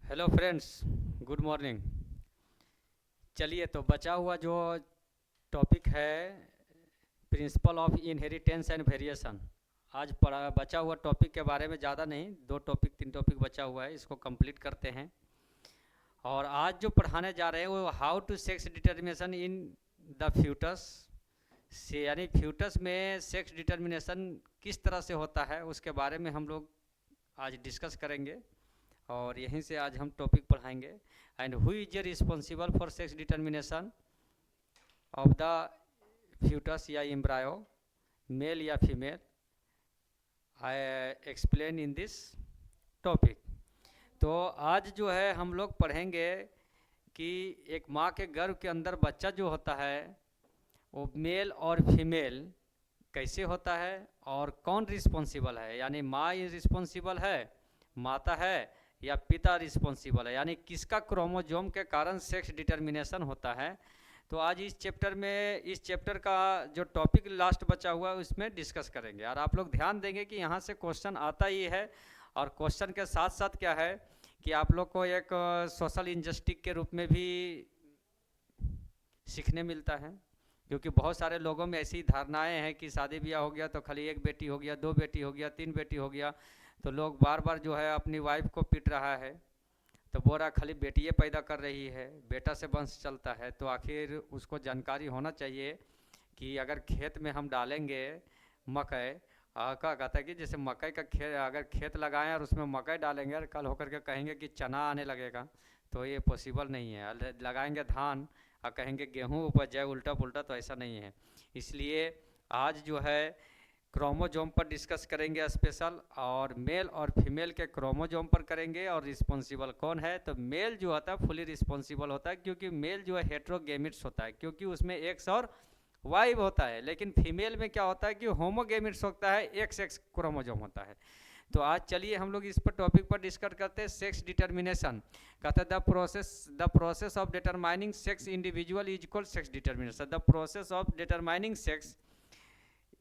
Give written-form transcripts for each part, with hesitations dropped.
Hello friends, good morning. चलिए, तो बचा हुआ जो टॉपिक है principle of inheritance and variation, आज पढ़ा बचा हुआ टॉपिक के बारे में ज़्यादा नहीं, दो टॉपिक तीन टॉपिक बचा हुआ है, इसको कंप्लीट करते हैं। और आज जो पढ़ाने जा रहे हैं वो how to sex determination in the foetus से, यानी फ्यूटस में सेक्स डिटर्मिनेशन किस तरह से होता है उसके बारे में हम लोग आज डिस्कस करेंगे। और यहीं से आज हम टॉपिक पढ़ाएंगे। And who is responsible for sex determination of the foetus या एम्ब्रायो, मेल या female, I explain in this topic. तो आज जो है हम लोग पढ़ेंगे कि एक माँ के गर्भ के अंदर बच्चा जो होता है वो मेल और फीमेल कैसे होता है और कौन रिस्पॉन्सिबल है, यानी माँ रिस्पॉन्सिबल है, माता है, या पिता रिस्पॉन्सिबल है, यानी किसका क्रोमोजोम के कारण सेक्स डिटर्मिनेशन होता है। तो आज इस चैप्टर का जो टॉपिक लास्ट बचा हुआ है उसमें डिस्कस करेंगे। और आप लोग ध्यान देंगे कि यहाँ से क्वेश्चन आता ही है, और क्वेश्चन के साथ साथ क्या है कि आप लोग को एक सोशल इंजस्टिस के रूप में भी सीखने मिलता है। क्योंकि बहुत सारे लोगों में ऐसी धारणाएं हैं कि शादी ब्याह हो गया तो खाली एक बेटी हो गया, दो बेटी हो गया, तीन बेटी हो गया, तो लोग बार बार जो है अपनी वाइफ को पीट रहा है, तो बोल रहा खाली बेटियाँ पैदा कर रही है, बेटा से वंश चलता है। तो आखिर उसको जानकारी होना चाहिए कि अगर खेत में हम डालेंगे मकई, क्या कहता है कि जैसे मकई का खेत, अगर खेत लगाएं और उसमें मकई डालेंगे और कल होकर के कहेंगे कि चना आने लगेगा, तो ये पॉसिबल नहीं है। लगाएंगे धान और कहेंगे गेहूँ उपज जाए, उल्टा पुल्टा, तो ऐसा नहीं है। इसलिए आज जो है क्रोमोजोम पर डिस्कस करेंगे स्पेशल, और मेल और फीमेल के क्रोमोजोम पर करेंगे। और रिस्पॉन्सिबल कौन है, तो मेल जो होता है फुली रिस्पॉन्सिबल होता है, क्योंकि मेल जो है हेट्रोगेमिट्स होता है, क्योंकि उसमें एक्स और वाई होता है। लेकिन फीमेल में क्या होता है कि होमोगेमिट्स होता है, एक्स एक्स क्रोमोजोम होता है। तो आज चलिए हम लोग इस पर टॉपिक पर डिस्कस करते हैं, सेक्स डिटर्मिनेशन। कहता है the process of determining sex individual is called sex determination. The process of determining sex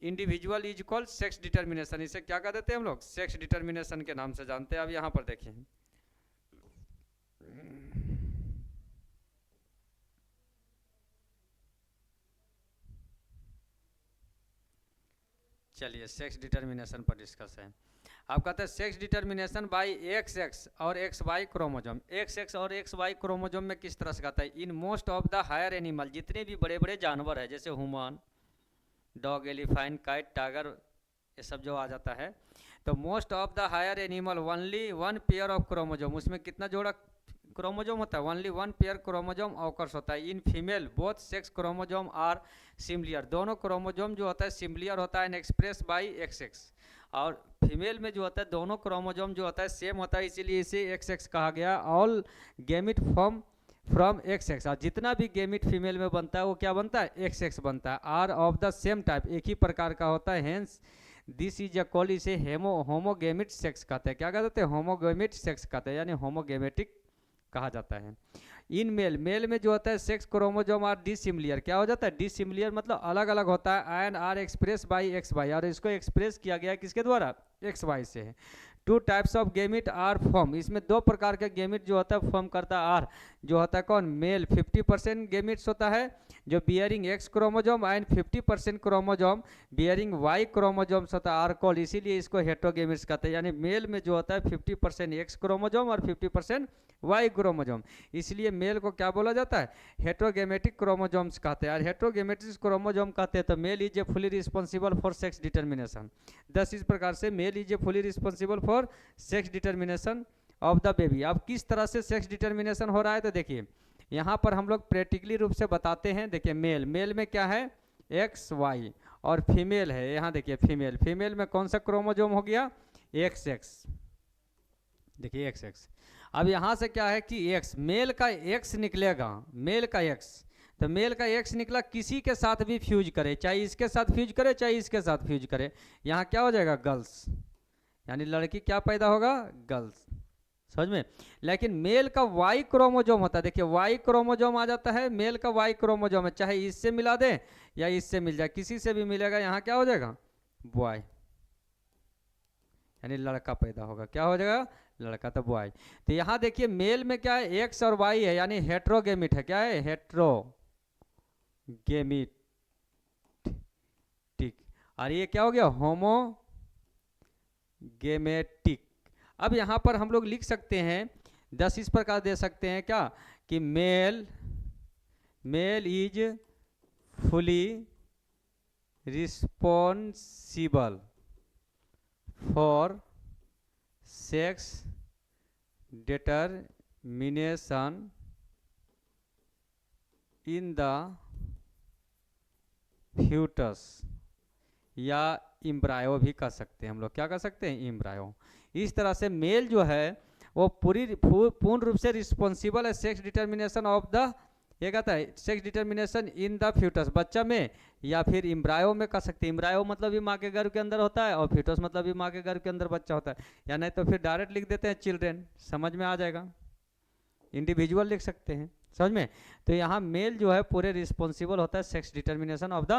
individual is called sex determination. इसे क्या कह देते हैं हम लोग, सेक्स डिटर्मिनेशन के नाम से जानते हैं। अब यहाँ पर देखिए, चलिए सेक्स डिटर्मिनेशन पर डिस्कस है। आप कहते हैं sex determination by x x और x y chromosome. X x और एक्स वाई क्रोमोजोम में किस तरह से कहता है, in most of the higher animal, जितने भी बड़े बड़े जानवर है जैसे human, dog, elephant, kite, tiger, ये सब जो आ जाता है, तो most of the higher animal only one pair of chromosome, उसमें कितना जोड़ा क्रोमोजोम होता है, only one pair chromosome occurs होता है। In female both sex chromosome are similar, दोनों क्रोमोजोम जो होता है सिमिलियर होता है and express by X x. और फीमेल में जो होता है दोनों क्रोमोजोम जो होता है सेम होता है, इसीलिए इसे एक्स एक्स कहा गया। All gamete form from x x, और जितना भी गेमिट फीमेल में बनता है वो क्या बनता है, एक्स एक्स बनता है। Are of the same type, एक ही प्रकार का होता है। हेंस दिस इज कॉल्ड, इसे होमोगेमिट सेक्स कहते हैं। क्या कहते हैं, होमोगेमिट सेक्स कहते हैं, यानी होमोगेमेटिक कहा जाता है। इन मेल, मेल में जो होता है सेक्स क्रोमोजोम आर डिसिमिलियर, क्या हो जाता है, डिसिमिलियर मतलब अलग अलग होता है। And are express by X Y, और इसको एक्सप्रेस किया गया है किसके द्वारा, एक्स वाई से है। Two types of gamete are form, इसमें दो प्रकार का गेमिट जो होता है फॉर्म करता है। आर जो होता है कौन, मेल 50% गेमिट्स होता है जो bearing X chromosome, and 50% chromosome bearing Y chromosomes होता है, आर कॉल, इसीलिए इसको हेट्रोगेमिट्स कहते हैं। यानी मेल में जो होता है 50% एक्स क्रोमोजोम और 50% वाई क्रोमोजोम, इसलिए मेल को क्या बोला जाता है, हेट्रोगेमेटिक क्रोमोजोम्स कहते हैं। और हेट्रोगेमेटिक क्रोमोजोम कहते हैं तो male is a fully responsible for sex determination. 10 इस प्रकार से male is a fully responsible for sex determination of the baby. अब किस तरह से सेक्स डिटर्मिनेशन हो रहा है, तो देखिए यहाँ पर हम लोग प्रैक्टिकली रूप से बताते हैं। देखिए मेल, मेल में क्या है, एक्स वाई, और फीमेल है, यहाँ देखिए फीमेल, फीमेल में कौन सा क्रोमोजोम हो गया, एक्स एक्स, देखिए एक्स एक्स। अब यहाँ से क्या है कि एक्स, मेल का एक्स निकलेगा, मेल का एक्स, तो मेल का एक्स निकला, किसी के साथ भी फ्यूज करे, चाहे इसके साथ फ्यूज करे चाहे इसके साथ फ्यूज करे, यहाँ क्या हो जाएगा, गर्ल्स, यानी लड़की क्या पैदा होगा, गर्ल्स, समझ में। लेकिन मेल का वाई क्रोमोजोम होता है, देखिए वाई क्रोमोजोम आ जाता है, मेल का वाई क्रोमोजोम है, चाहे इससे मिला दें या इससे मिल जाए, किसी से भी मिलेगा, यहाँ क्या हो जाएगा, बॉय, यानी लड़का पैदा होगा। क्या हो जाएगा? लड़का, तो बॉय। तो यहाँ देखिए मेल में क्या है, एक्स और वाई है, यानी हेट्रोगेमिट है। क्या है? हेट्रोगेमिट। ठीक। और ये क्या हो गया? होमोगेमेटिक। अब यहाँ पर हम लोग लिख सकते हैं 10 इस प्रकार दे सकते हैं क्या, कि male is fully responsible for sex determination in the foetus, या इम्ब्रायो भी कह सकते हैं हम लोग। क्या कह सकते हैं? इम्ब्रायो। इस तरह से मेल जो है वो पूर्ण रूप से रिस्पॉन्सिबल है सेक्स डिटर्मिनेशन ऑफ द, ये कहता है sex determination in the foetus, बच्चा में, या फिर इम्ब्रायो में कह सकते हैं। इम्ब्रायो मतलब भी माँ के गर्भ के अंदर होता है, और फ्यूटस मतलब भी माँ के गर्भ के अंदर बच्चा होता है। या नहीं तो फिर डायरेक्ट लिख देते हैं चिल्ड्रेन, समझ में आ जाएगा। इंडिविजुअल लिख सकते हैं, समझ में। तो यहाँ मेल जो है पूरे रिस्पॉन्सिबल होता है sex determination of the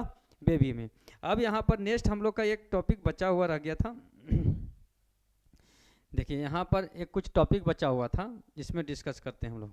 baby में। अब यहाँ पर नेक्स्ट हम लोग का एक टॉपिक बचा हुआ रह गया था। देखिए यहाँ पर एक कुछ टॉपिक बचा हुआ था, जिसमें डिस्कस करते हैं हम लोग।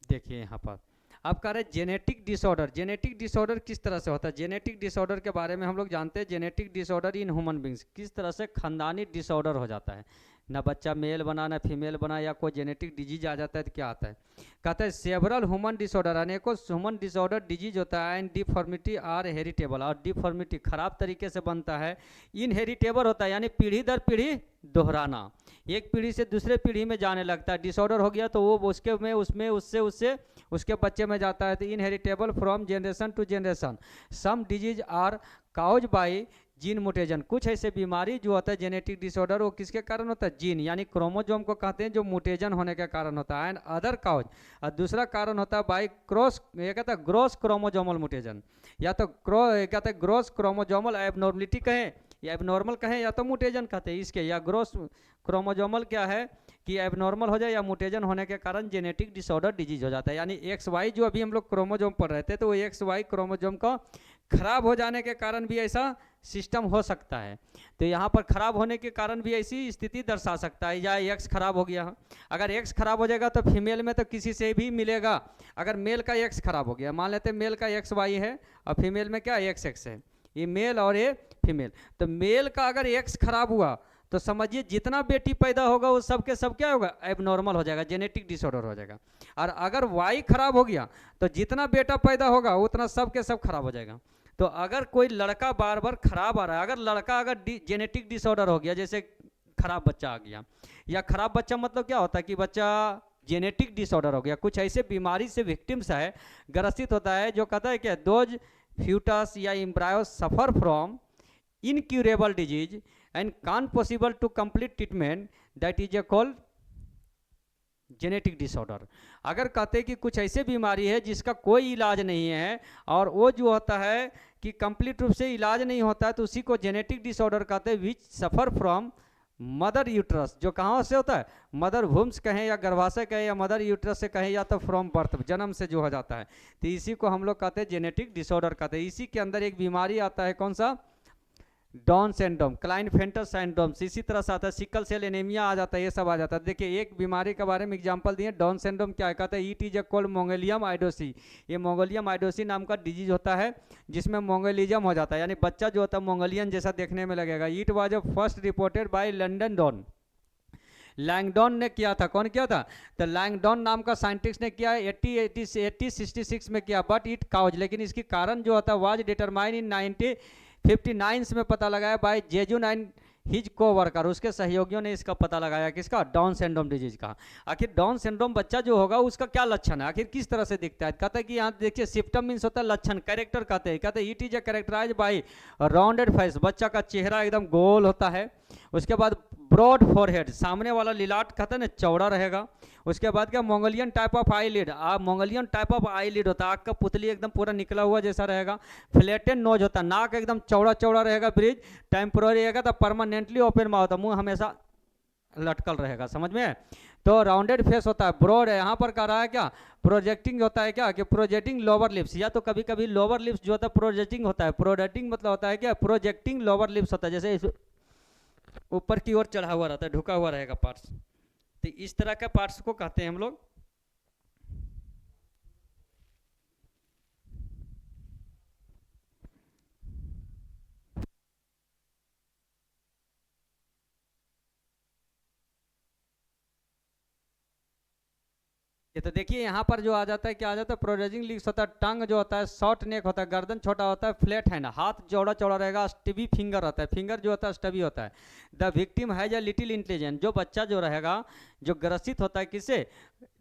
देखिए यहाँ पर आप कह रहे हैं जेनेटिक डिसऑर्डर। जेनेटिक डिसऑर्डर किस तरह से होता है? जेनेटिक डिसऑर्डर के बारे में हम लोग जानते हैं। Genetic disorder in human beings, किस तरह से खानदानी डिसऑर्डर हो जाता है, ना बच्चा मेल बना ना फीमेल बना, या कोई जेनेटिक डिजीज आ जाता है तो क्या आता है? कहता है सेवरल ह्यूमन डिसऑर्डर, अनेकों ह्यूमन डिसऑर्डर डिजीज होता है, एंड डिफॉर्मिटी आर हेरिटेबल, और डिफॉर्मिटी खराब तरीके से बनता है, इनहेरिटेबल होता है, यानी पीढ़ी दर पीढ़ी दोहराना, एक पीढ़ी से दूसरे पीढ़ी में जाने लगता है। डिसऑर्डर हो गया तो वो उसके में उसमें उससे उससे उसके बच्चे में जाता है। तो inheritable from generation to generation. Some disease are cause by gene mutation, कुछ ऐसे बीमारी जो होता है जेनेटिक डिसऑर्डर, वो किसके कारण होता है? जीन यानी क्रोमोजोम को कहते हैं, जो म्यूटेशन होने के कारण होता है। एंड अदर काउज, और दूसरा कारण होता है बाई क्रॉस, ये कहता है ग्रोस क्रोमोजोमल म्यूटेशन, या तो कहते हैं ग्रोस क्रोमोजोमल एबनॉर्मलिटी कहें, या एबनॉर्मल कहें, या तो म्यूटेशन कहते हैं इसके, या ग्रोस क्रोमोजोमल क्या है कि एबनॉर्मल हो जाए, या म्यूटेशन होने के कारण जेनेटिक डिसऑर्डर डिजीज हो जाता है। यानी एक्स वाई जो अभी हम लोग क्रोमोजोम पढ़ रहे थे, तो वो एक्स वाई क्रोमोजोम का खराब हो जाने के कारण भी ऐसा सिस्टम हो सकता है। तो यहाँ पर खराब होने के कारण भी ऐसी स्थिति दर्शा सकता है, या एक्स खराब हो गया, अगर एक्स खराब हो जाएगा तो फीमेल में तो किसी से भी मिलेगा। अगर मेल का एक्स खराब हो गया, मान लेते हैं मेल का एक्स वाई है और फीमेल में क्या एक्स एक्स है, ये मेल और ये फीमेल, तो मेल का अगर एक्स खराब हुआ तो समझिए जितना बेटी पैदा होगा वो सब के सब क्या होगा? एबनॉर्मल हो जाएगा, जेनेटिक डिसऑर्डर हो जाएगा। और अगर वाई खराब हो गया तो जितना बेटा पैदा होगा उतना सब के सब खराब हो जाएगा। तो अगर कोई लड़का बार बार खराब आ रहा है, अगर लड़का अगर जेनेटिक डिसऑर्डर हो गया, जैसे खराब बच्चा आ गया, या खराब बच्चा मतलब क्या होता है कि बच्चा जेनेटिक डिसऑर्डर हो गया, कुछ ऐसे बीमारी से विक्टिम्स है, ग्रसित होता है, जो कहता है कि दोज फ्यूटस या embryo suffer from incurable disease and can possible to complete treatment, that is a called genetic disorder. अगर कहते हैं कि कुछ ऐसे बीमारी है जिसका कोई इलाज नहीं है, और वो जो होता है कि कंप्लीट रूप से इलाज नहीं होता है, तो उसी को जेनेटिक डिसऑर्डर कहते हैं, विच सफर फ्रॉम मदर यूट्रस, जो कहाँ से होता है? मदर वुम्स कहें या गर्भाशय कहें या मदर यूट्रस से कहें, या तो फ्रॉम बर्थ, जन्म से जो हो जाता है, तो इसी को हम लोग कहते हैं जेनेटिक डिसऑर्डर कहते हैं। इसी के अंदर एक बीमारी आता है, कौन सा? डाउन सिंड्रोम, क्लाइनफेल्टर सिंड्रोम, इसी तरह से आता है, सिकल सेल एनीमिया आ जाता है, ये सब आ जाता है। देखिए एक बीमारी के बारे में एग्जांपल दिए, डाउन सिंड्रोम क्या है? कहता है इट इज ए कॉल्ड मोंगोलियम आइडोसी, ये मोंगोलियम आइडोसी नाम का डिजीज होता है, जिसमें मोंगोलिज्म हो जाता है, यानी बच्चा जो होता है मोंगोलियन जैसा देखने में लगेगा। It was first reported by Langdon Down, Langdon ने किया था। कौन किया था? तो लैंगडॉन नाम का साइंटिस्ट ने किया 1866 में किया, बट इट काउज, लेकिन इसकी कारण जो होता है वाज डिटरमाइन इन 1959 में पता लगाया बाय जेजुन एंड हिज को वर्कर, उसके सहयोगियों ने इसका पता लगाया, किसका? डाउन सिंड्रोम डिजीज का। आखिर डाउन सिंड्रोम बच्चा जो होगा उसका क्या लक्षण है, आखिर किस तरह से दिखता है? कहता है कि यहाँ देखिए सिम्पटम मीन्स होता है लक्षण, कैरेक्टर कहते हैं it is a characterise by rounded face, बच्चा का चेहरा एकदम गोल होता है, उसके बाद ब्रॉड फोरहेड, सामने वाला लिलाट कहते हैं ना चौड़ा रहेगा। उसके बाद क्या Mongolian type of eye lid, Mongolian type of eye lid होता है, आँख का पुतली एकदम पूरा निकला हुआ जैसा रहेगा। फ्लैटेन नोज होता है, नाक एकदम चौड़ा चौड़ा रहेगा ब्रिज। टेम्पोररी रहेगा तो परमानेंटली ओपन माउथ होता है, मुंह हमेशा लटकल रहेगा, समझ में। तो राउंडेड फेस होता है, ब्रॉड है, यहाँ पर कह रहा है क्या प्रोजेक्टिंग होता है क्या कि प्रोजेक्टिंग लोअर लिप्स, या तो कभी कभी लोअर लिप्स जो होता है प्रोजेक्टिंग होता है। प्रोजेक्टिंग मतलब होता है क्या प्रोजेक्टिंग लोअर लिप्स होता है, जैसे ऊपर की ओर चढ़ा हुआ रहता है, ढुका हुआ रहेगा पार्ट्स। तो इस तरह के पार्ट्स को कहते हैं हम लोग ये। तो देखिए यहाँ पर जो आ जाता है क्या आ जाता है प्रोजेक्टिंग लिप्स होता है, टंग जो होता है शॉर्ट नेक होता है, गर्दन छोटा होता है, फ्लैट हैंड, हाथ चौड़ा चौड़ा रहेगा, स्टबी फिंगर होता है, फिंगर जो होता है स्टबी होता है। The victim has a little intelligent, जो बच्चा जो रहेगा जो ग्रसित होता है किससे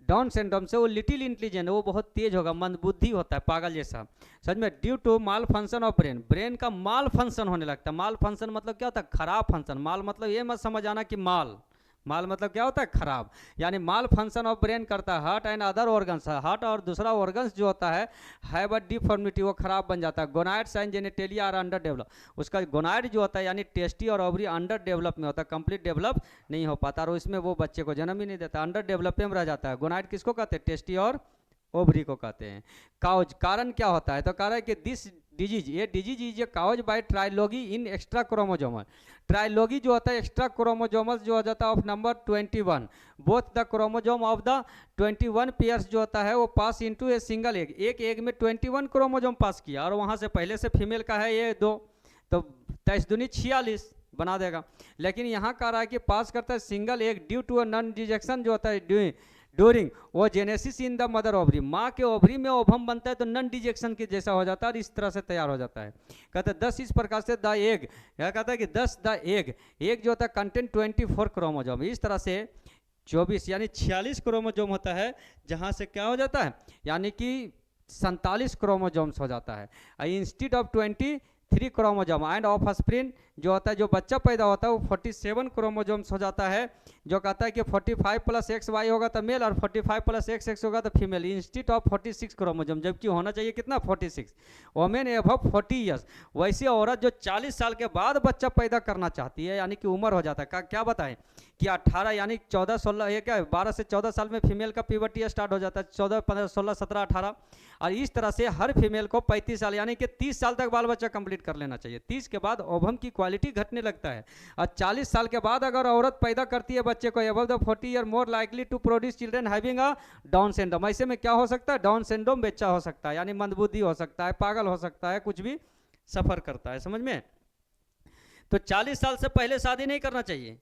डाउन सिंड्रोम से, वो लिटिल इंटेलिजेंट, वो बहुत तेज होगा, मंदबुद्धि होता है, पागल जैसा, समझ में। Due to malfunction of brain, brain का माल फंक्शन होने लगता है। माल फंक्शन मतलब क्या होता है खराब फंक्शन, माल मतलब ये मत समझ आना कि माल, माल मतलब क्या होता है खराब, यानी माल फंक्शन ऑफ ब्रेन करता है। Heart and other organs, heart और दूसरा ऑर्गन्स जो होता है हैव अ डिफॉर्मिटी, वो खराब बन जाता है। Gonads and genitalia are under develop, उसका गोनाइड जो होता है यानी टेस्टी और ओवरी अंडर डेवलप में होता है, कंप्लीट डेवलप नहीं हो पाता, और इसमें वो बच्चे को जन्म ही नहीं देता, अंडर डेवलप में रह जाता है। गोनाइड किसको कहते हैं टेस्टी और ओवरी को कहते हैं। काउज, कारण क्या होता है तो कह रहा है कि दिस डिजीज, ये disease is a cause by trilogy in extra chromosomal. Trilogy जो होता है एक्स्ट्रा क्रोमोजोमल जो हो जाता है of number 21, both the chromosome of the 21 pairs जो होता है वो pass into a single egg, एक एग में 21 क्रोमोजोम पास किया, और वहाँ से पहले से फीमेल का है ये 2, तो 23 दूनी 46 बना देगा। लेकिन यहाँ कह रहा है कि पास करता है single egg due to a non disjunction जो होता है during oogenesis in the mother ovary, माँ के ओवरी में ओवम बनता है तो नन डिजेक्शन के जैसा हो जाता है और इस तरह से तैयार हो जाता है। कहते हैं 10 इस प्रकार से द एग, क्या कहता है कि 10 द एग, एग जो होता है कंटेंट 24 क्रोमोजोम, इस तरह से 24 यानी 46 क्रोमोजोम होता है, जहाँ से क्या हो जाता है यानी कि 47 क्रोमोजोम्स हो जाता है instead of 23 chromosome. And offspring जो होता है जो बच्चा पैदा होता है वो 47 क्रोमोजोम्स हो जाता है, जो कहता है कि 45 प्लस एक्स वाई होगा तो मेल और 45 प्लस एक्स एक्स होगा तो फीमेल, इंस्टीड ऑफ 46 क्रोमोजोम, जबकि होना चाहिए कितना 46। वोमेन एबव 40 ईयर्स, वैसी औरत जो 40 साल के बाद बच्चा पैदा करना चाहती है यानी कि उम्र हो जाता है, क्या बताएं कि 18 यानी 14-16 ये क्या 12 से 14 साल में फीमेल का प्यूबर्टी स्टार्ट हो जाता है, 14, 15, 16, 17, 18, और इस तरह से हर फीमेल को 35 साल यानी कि 30 साल तक बाल बच्चा कंप्लीट कर लेना चाहिए। 30 के बाद ओवम की क्वालिटी घटने लगता है, और 40 साल के बाद अगर औरत पैदा करती है बच्चे को above the 40 year more likely to produce children having a Down syndrome. ऐसे में क्या हो सकता है डाउन सिंड्रोम बच्चा हो सकता है, यानी मंदबुद्धि हो सकता है, पागल हो सकता है, कुछ भी सफर करता है, समझ में। तो 40 साल से पहले शादी नहीं करना चाहिए,